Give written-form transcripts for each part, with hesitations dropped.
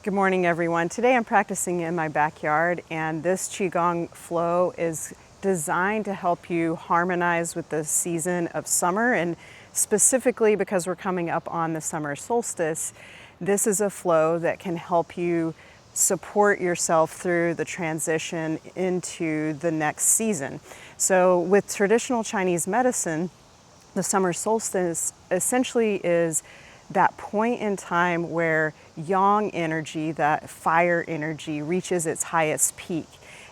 Good morning, everyone. Today I'm practicing in my backyard, and this Qigong flow is designed to help you harmonize with the season of summer. And specifically because we're coming up on the summer solstice, this is a flow that can help you support yourself through the transition into the next season. So with traditional Chinese medicine, the summer solstice essentially is that point in time where yang energy, that fire energy, reaches its highest peak.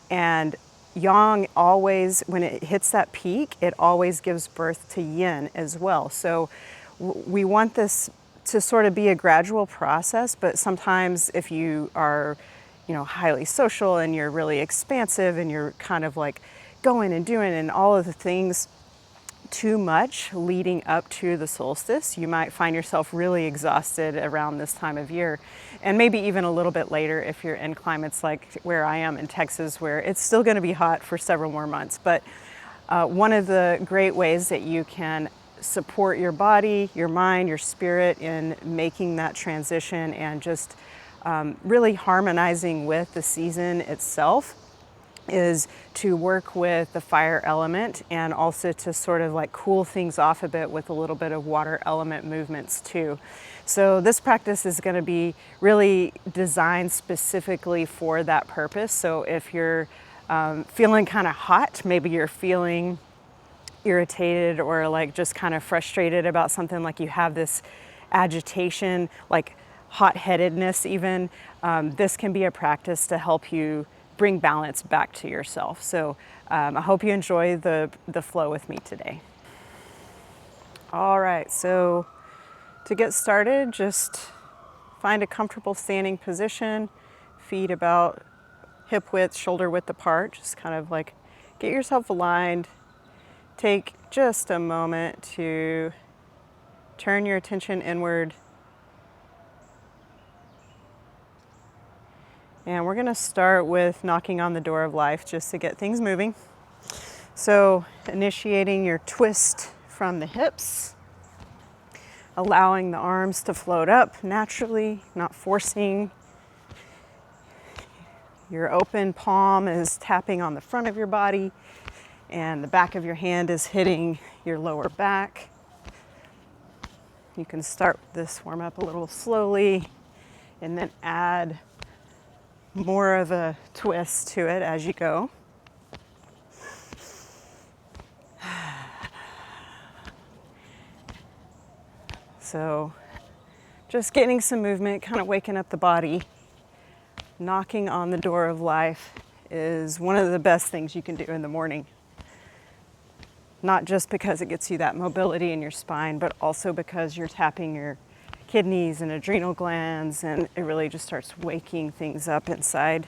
And yang always, when it hits that peak, it always gives birth to yin as well. So we want this to sort of be a gradual process, but sometimes if you are, highly social and you're really expansive and you're kind of like going and doing and all of the things too much leading up to the solstice, you might find yourself really exhausted around this time of year, and maybe even a little bit later if you're in climates like where I am in Texas, where it's still going to be hot for several more months. But one of the great ways that you can support your body, your mind, your spirit in making that transition and just really harmonizing with the season itself is to work with the fire element, and also to sort of like cool things off a bit with a little bit of water element movements too. So this practice is going to be really designed specifically for that purpose. So if you're feeling kind of hot, maybe you're feeling irritated or like just kind of frustrated about something, like you have this agitation, like hot-headedness even, this can be a practice to help you bring balance back to yourself. So I hope you enjoy the flow with me today. All right, so to get started, just find a comfortable standing position, feet about hip width, shoulder width apart, just kind of like get yourself aligned. Take just a moment to turn your attention inward. And we're going to start with knocking on the door of life just to get things moving. So initiating your twist from the hips, allowing the arms to float up naturally, not forcing. Your open palm is tapping on the front of your body, and the back of your hand is hitting your lower back. You can start this warm up a little slowly and then add more of a twist to it as you go. So just getting some movement, kind of waking up the body. Knocking on the door of life is one of the best things you can do in the morning. Not just because it gets you that mobility in your spine, but also because you're tapping your kidneys and adrenal glands, and it really just starts waking things up inside.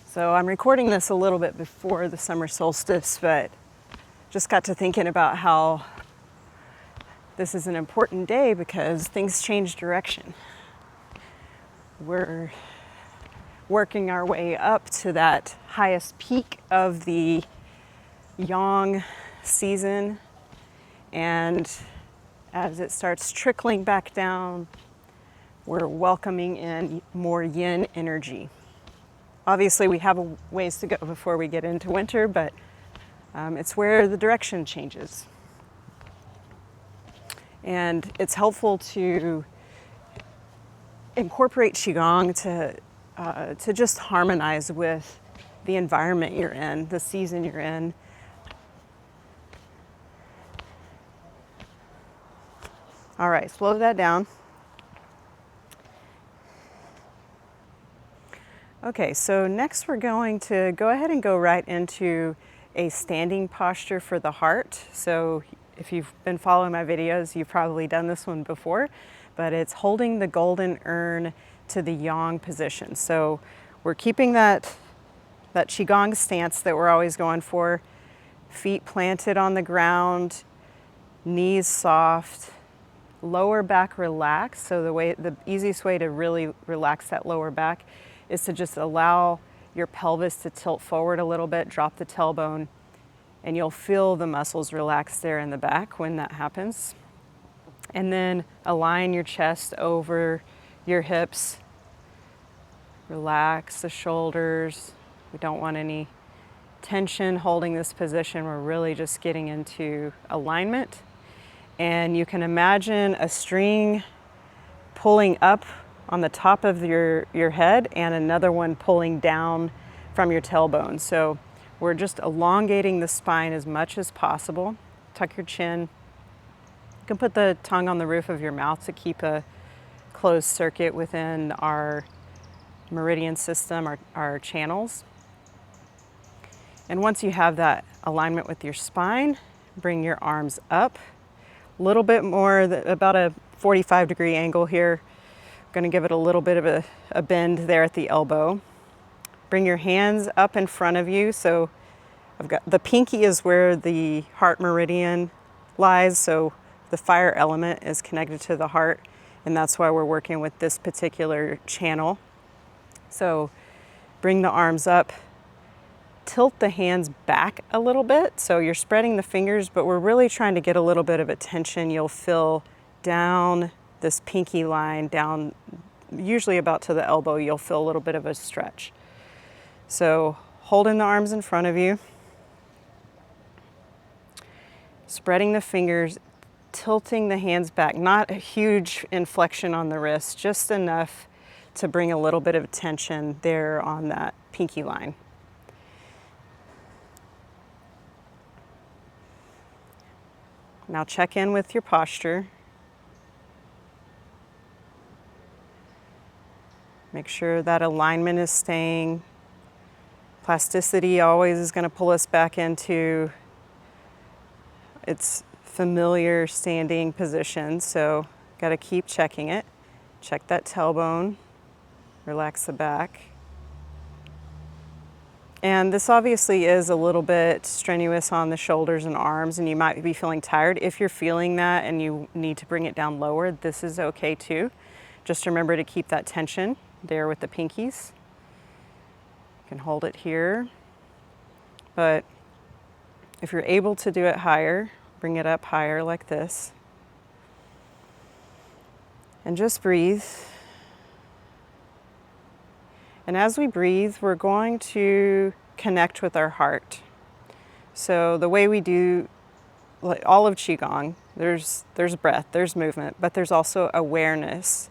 So I'm recording this a little bit before the summer solstice, but just got to thinking about how this is an important day because things change direction. We're working our way up to that highest peak of the yang season, and as it starts trickling back down, we're welcoming in more yin energy. Obviously, we have a ways to go before we get into winter, but it's where the direction changes. And it's helpful to incorporate Qigong to just harmonize with the environment you're in, the season you're in. All right, slow that down. Okay, so next we're going to go ahead and go right into a standing posture for the heart. So if you've been following my videos, you've probably done this one before, but it's holding the golden urn to the yang position. So we're keeping that Qigong stance that we're always going for, feet planted on the ground, knees soft, lower back relaxed. So the easiest way to really relax that lower back is to just allow your pelvis to tilt forward a little bit, drop the tailbone, and you'll feel the muscles relax there in the back when that happens. And then align your chest over your hips. Relax the shoulders. We don't want any tension holding this position. We're really just getting into alignment. And you can imagine a string pulling up on the top of your head and another one pulling down from your tailbone. So we're just elongating the spine as much as possible. Tuck your chin. You can put the tongue on the roof of your mouth to keep a closed circuit within our meridian system, our channels. And once you have that alignment with your spine, bring your arms up. A little bit more, about a 45-degree angle here. I'm going to give it a little bit of a bend there at the elbow. Bring your hands up in front of you. So I've got the pinky is where the heart meridian lies. So the fire element is connected to the heart, and that's why we're working with this particular channel. So bring the arms up, tilt the hands back a little bit. So you're spreading the fingers, but we're really trying to get a little bit of attention. You'll feel down this pinky line, down usually about to the elbow, you'll feel a little bit of a stretch. So holding the arms in front of you, spreading the fingers, tilting the hands back, not a huge inflection on the wrist, just enough to bring a little bit of tension there on that pinky line. Now check in with your posture. Make sure that alignment is staying. Plasticity always is going to pull us back into its familiar standing position, so got to keep checking it. Check that tailbone, relax the back. And this obviously is a little bit strenuous on the shoulders and arms, and you might be feeling tired. If you're feeling that and you need to bring it down lower, this is okay too. Just remember to keep that tension there with the pinkies. You can hold it here, but if you're able to do it higher, bring it up higher like this. And just breathe. And as we breathe, we're going to connect with our heart. So the way we do all of Qigong, there's breath, there's movement, but there's also awareness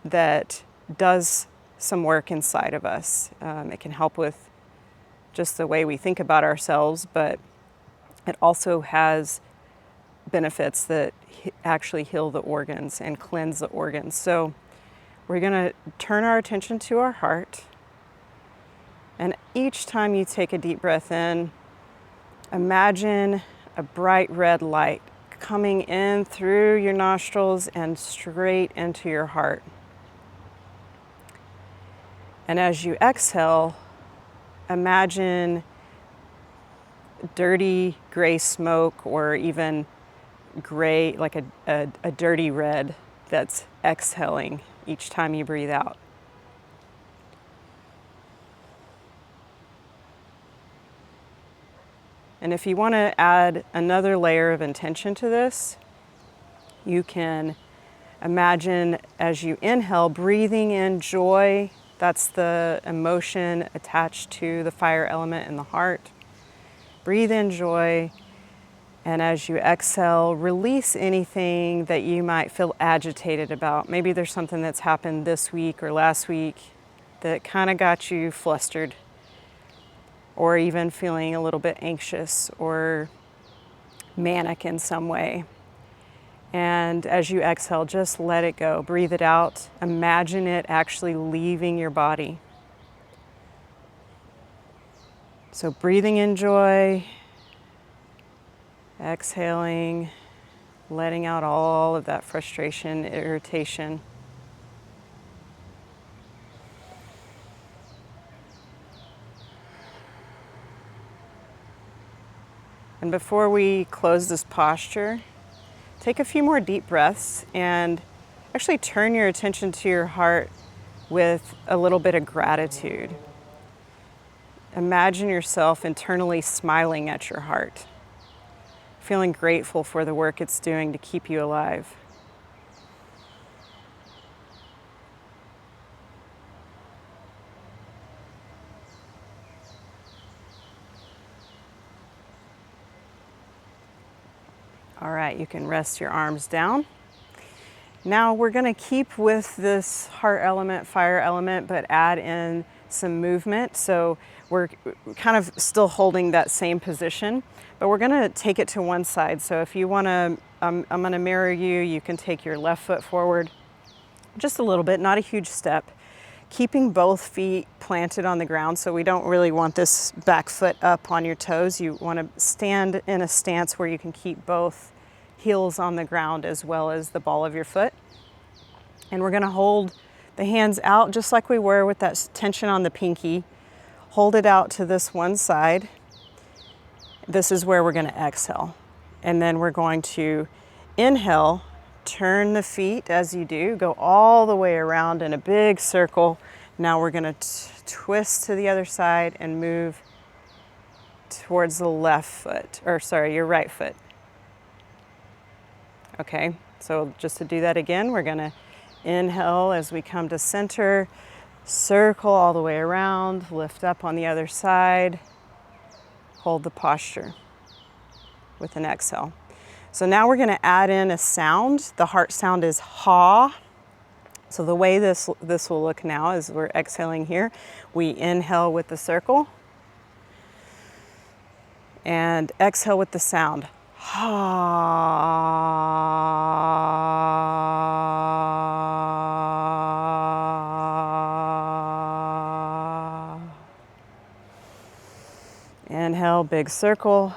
that does some work inside of us. It can help with just the way we think about ourselves, but it also has benefits that actually heal the organs and cleanse the organs. So we're going to turn our attention to our heart. And each time you take a deep breath in, imagine a bright red light coming in through your nostrils and straight into your heart. And as you exhale, imagine dirty gray smoke, or even gray, like a dirty red that's exhaling each time you breathe out. And if you want to add another layer of intention to this, you can imagine as you inhale, breathing in joy. That's the emotion attached to the fire element in the heart. Breathe in joy. And as you exhale, release anything that you might feel agitated about. Maybe there's something that's happened this week or last week that kind of got you flustered, or even feeling a little bit anxious or manic in some way. And as you exhale, just let it go. Breathe it out. Imagine it actually leaving your body. So breathing in joy, exhaling, letting out all of that frustration, irritation. And before we close this posture, take a few more deep breaths and actually turn your attention to your heart with a little bit of gratitude. imagine yourself internally smiling at your heart, feeling grateful for the work it's doing to keep you alive. All right, you can rest your arms down. Now we're going to keep with this heart element, fire element, but add in some movement. So we're kind of still holding that same position, but we're going to take it to one side. So if you want to, I'm going to mirror you. You can take your left foot forward just a little bit, not a huge step, keeping both feet planted on the ground. So we don't really want this back foot up on your toes. You want to stand in a stance where you can keep both heels on the ground as well as the ball of your foot. And we're going to hold the hands out just like we were with that tension on the pinky. Hold it out to this one side. This is where we're going to exhale. And then we're going to inhale, turn the feet as you do, go all the way around in a big circle. Now we're going to twist to the other side and move towards the left foot, or sorry, your right foot. Okay, so just to do that again, we're going to inhale as we come to center, circle all the way around, lift up on the other side, hold the posture with an exhale. So now we're going to add in a sound. The heart sound is ha. So the way this will look now is we're exhaling here. We inhale with the circle and exhale with the sound ha. Inhale, big circle.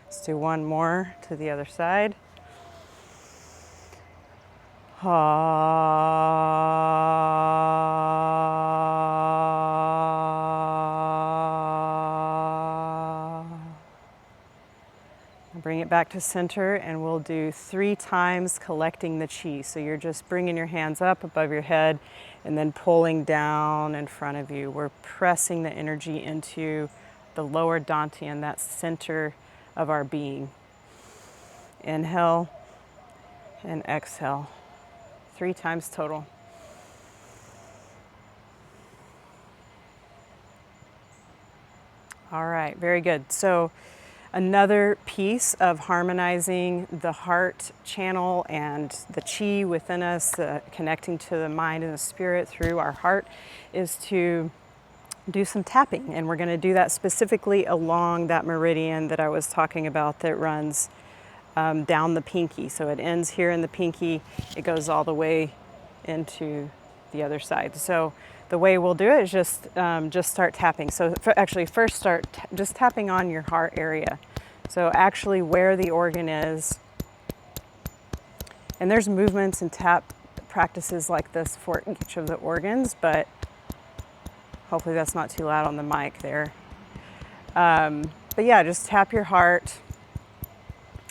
Let's do one more to the other side. Bring it back to center, and we'll do 3 times collecting the chi. So you're just bringing your hands up above your head and then pulling down in front of you. We're pressing the energy into the lower dantian, that center of our being. Inhale and exhale. 3 times total. All right, very good. So another piece of harmonizing the heart channel and the chi within us, connecting to the mind and the spirit through our heart, is to do some tapping. And we're going to do that specifically along that meridian that I was talking about that runs down the pinky. So it ends here in the pinky, it goes all the way into the other side. So the way we'll do it is just start tapping. So actually first start just tapping on your heart area. So actually where the organ is. And there's movements and tap practices like this for each of the organs, but hopefully that's not too loud on the mic there. But yeah, just tap your heart.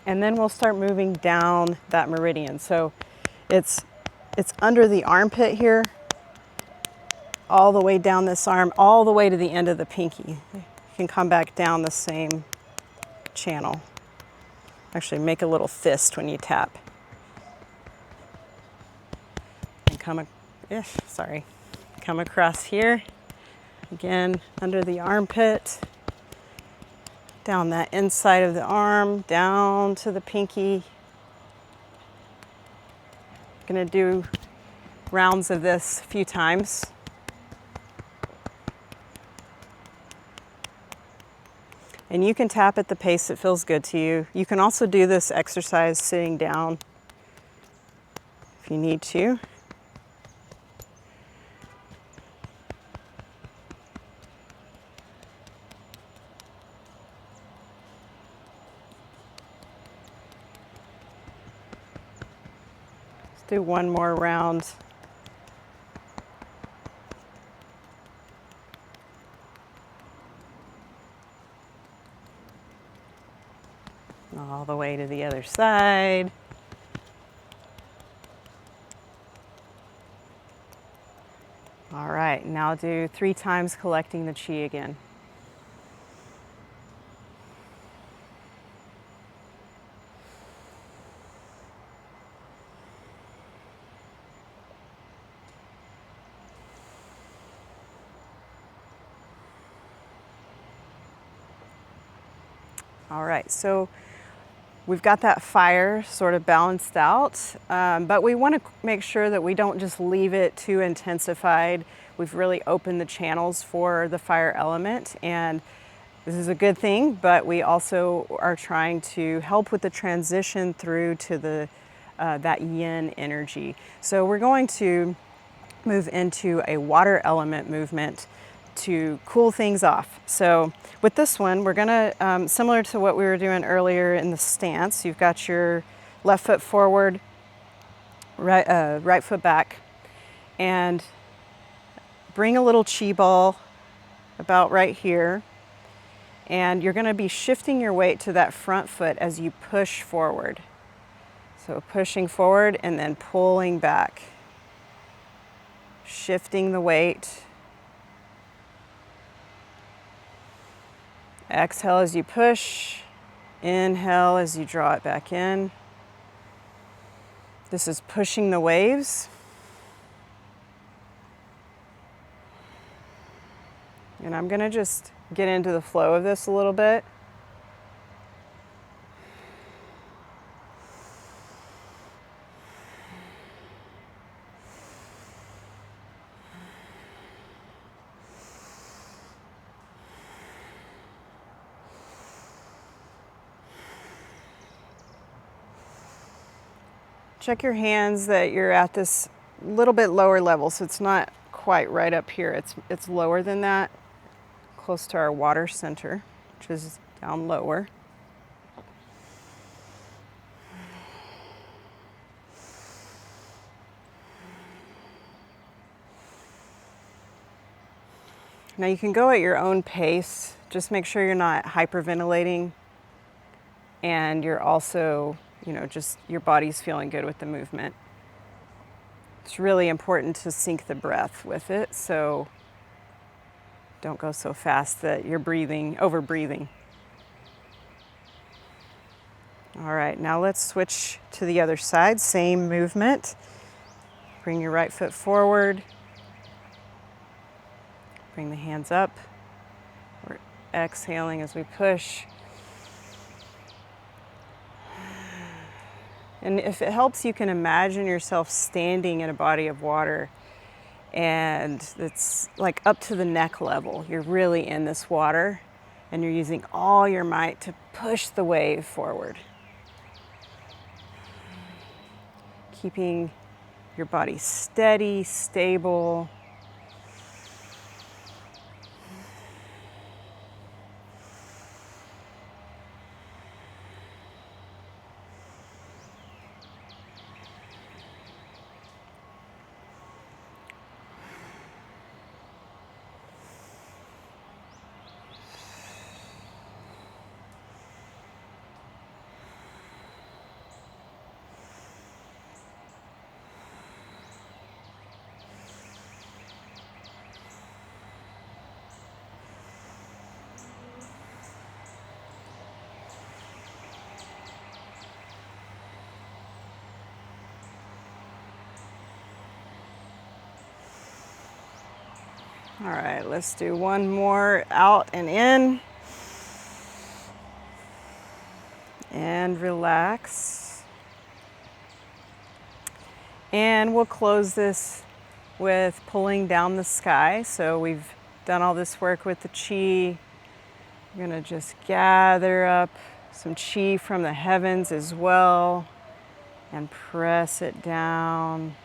And then we'll start moving down that meridian. So it's under the armpit here, all the way down this arm, all the way to the end of the pinky. You can come back down the same channel. Actually, make a little fist when you tap. And come across here. Again, under the armpit. Down that inside of the arm, down to the pinky. Gonna do rounds of this a few times. And you can tap at the pace that feels good to you. You can also do this exercise sitting down if you need to. Let's do one more round. All the way to the other side. All right, now do 3 times collecting the qi again. All right, so we've got that fire sort of balanced out, but we want to make sure that we don't just leave it too intensified. We've really opened the channels for the fire element, and this is a good thing, but we also are trying to help with the transition through to the that yin energy. So we're going to move into a water element movement to cool things off. So with this one, we're gonna, similar to what we were doing earlier in the stance, you've got your left foot forward, right foot back, and bring a little qi ball about right here. And you're gonna be shifting your weight to that front foot as you push forward. So pushing forward and then pulling back. Shifting the weight. Exhale as you push, inhale as you draw it back in. This is pushing the waves. And I'm gonna just get into the flow of this a little bit. Check your hands that you're at this little bit lower level, so it's not quite right up here. It's lower than that, close to our water center, which is down lower. Now you can go at your own pace. Just make sure you're not hyperventilating, and you're also, just your body's feeling good with the movement. It's really important to sync the breath with it, so don't go so fast that you're over breathing. All right, now let's switch to the other side, same movement. Bring your right foot forward. Bring the hands up. We're exhaling as we push. And if it helps, you can imagine yourself standing in a body of water, and it's like up to the neck level. You're really in this water, and you're using all your might to push the wave forward. Keeping your body steady, stable. All right, let's do one more out and in. And relax. And we'll close this with pulling down the sky. So we've done all this work with the chi. We're gonna just gather up some chi from the heavens as well and press it down.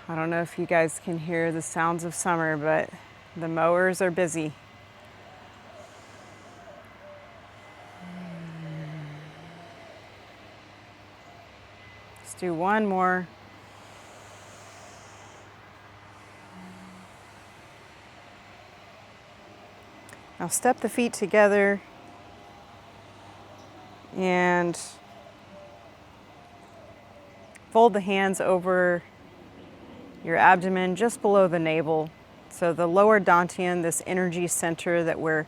I don't know if you guys can hear the sounds of summer, but the mowers are busy. Let's do one more. Now step the feet together and fold the hands over your abdomen just below the navel. So the lower dantian, this energy center that we're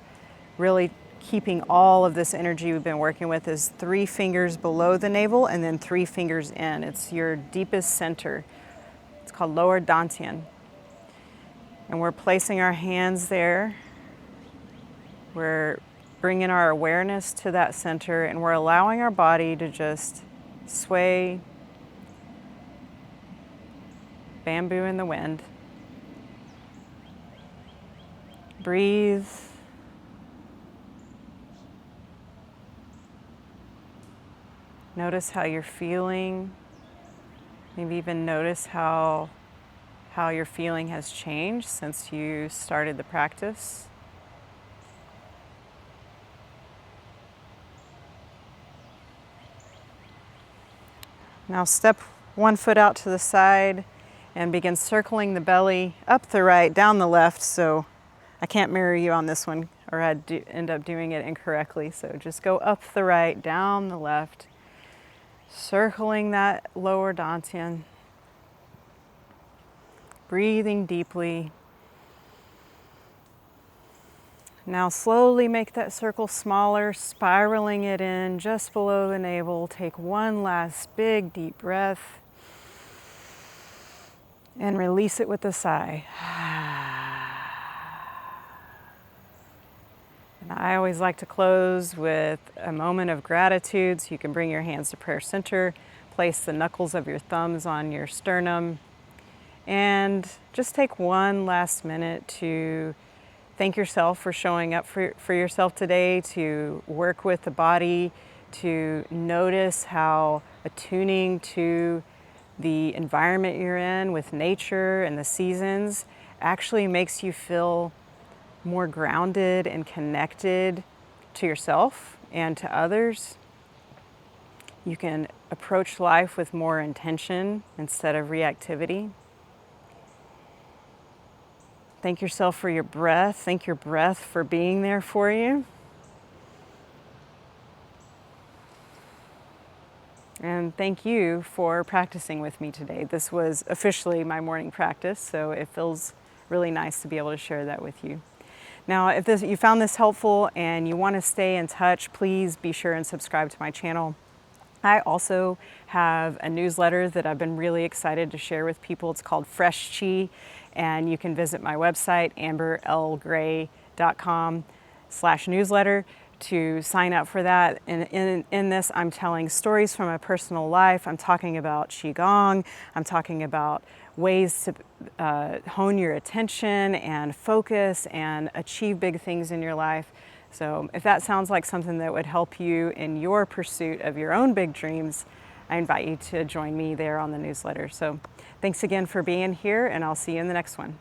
really keeping all of this energy we've been working with, is 3 fingers below the navel and then 3 fingers in. It's your deepest center. It's called lower dantian. And we're placing our hands there. We're bringing our awareness to that center and we're allowing our body to just sway, bamboo in the wind. Breathe. Notice how you're feeling. Maybe even notice how your feeling has changed since you started the practice. Now step one foot out to the side and begin circling the belly up the right, down the left. So I can't mirror you on this one or I'd end up doing it incorrectly. So just go up the right, down the left, circling that lower dantian. Breathing deeply. Now slowly make that circle smaller, spiraling it in just below the navel. Take one last big deep breath and release it with a sigh. And I always like to close with a moment of gratitude. So you can bring your hands to prayer center, place the knuckles of your thumbs on your sternum, and just take one last minute to thank yourself for showing up for yourself today, to work with the body, to notice how attuning to the environment you're in with nature and the seasons actually makes you feel more grounded and connected to yourself and to others. You can approach life with more intention instead of reactivity. Thank yourself for your breath. Thank your breath for being there for you. And thank you for practicing with me today. This was officially my morning practice, so it feels really nice to be able to share that with you. Now, if you found this helpful and you want to stay in touch, please be sure and subscribe to my channel. I also have a newsletter that I've been really excited to share with people. It's called Fresh Chi, and you can visit my website, amberlgray.com/newsletter, to sign up for that. And in this, I'm telling stories from my personal life. I'm talking about Qigong. I'm talking about ways to hone your attention and focus and achieve big things in your life. So if that sounds like something that would help you in your pursuit of your own big dreams, I invite you to join me there on the newsletter. So thanks again for being here, and I'll see you in the next one.